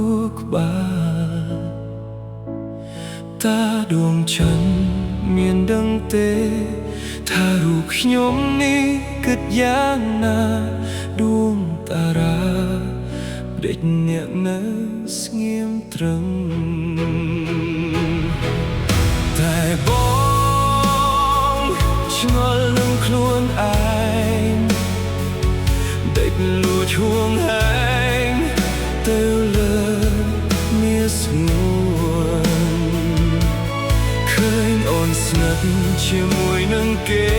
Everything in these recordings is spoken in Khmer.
ួរក្បាលតាដួងច័ន្ទមានដឹងទេថារូបខ្ញុំនេះគិតយ៉ាងណាដួងតារាដេចអ្នកនៅស្ងៀមត្រឹងតែបងឆ្ងល់នឹងខ្លួនឯងដេចលួចហួងហែងទៅលើមាសស្ងួនឃើញអូនស្និទ្ធជាមួយនឹងគេ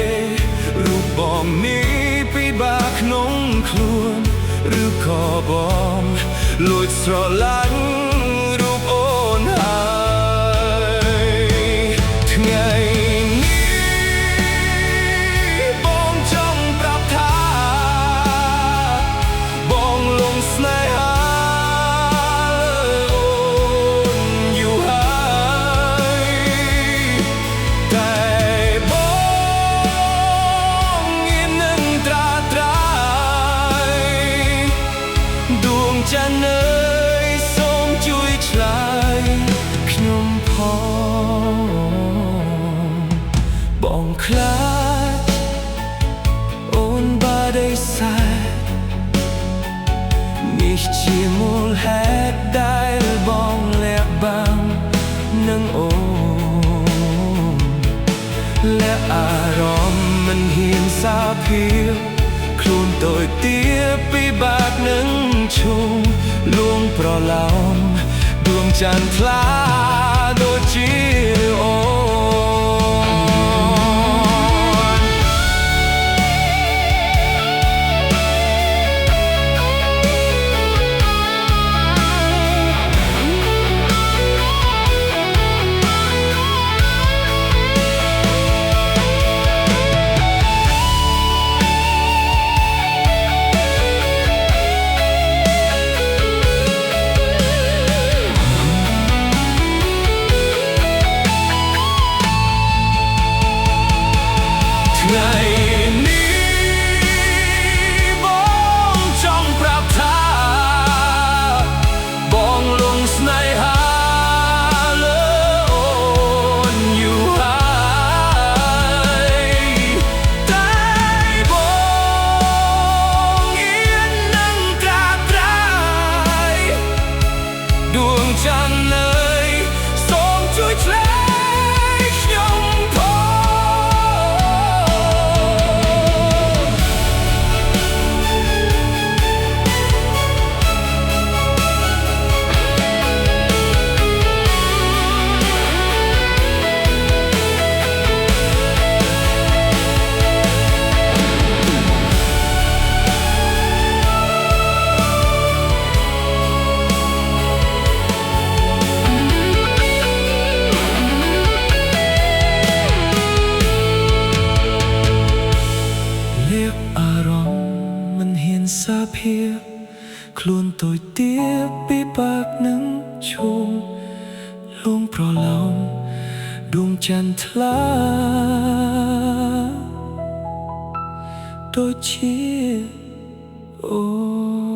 រូបបងនេះពិបាកក្នុងខ្លួនឬក៏បងលួចស្រឡាញ់រូបអូនហើយថ្ងៃនេះបងចង់ប្រាប់ថាបងលងស្នេហាអូនយូរហើយតែបងងៀមនឹងត្រាត្រៃដួងច័ន្ទអើយសូមជួយឆ្លើយខ្ញុំផងបងខ្លាចអូនបាដេសានេះជាមូលហេតុដែលបងលាក់បាំងនឹងអូនและអារម្មណ៍មិនហ៊ានសារភាពខ្លួនតូចទាបពិបាកនឹងឈូងលួងប្រឡោមដួងច័ន្ទថ្លាដូចជាអូនថ្ងៃនេះបងចង់ប្រាប់ថាបងលងស្នេហាលើអូនយូរហើយតែបងអៀននឹងត្រាត្រៃដួងច័ន្ទអើយសូមជួយឆ្លើយខ្ញុំសាភាពខ្លួនតូចទាបពិបាកនឹងឈូងលងប្រឡោមដួងច័ន្ទថ្លាដូចជាអូ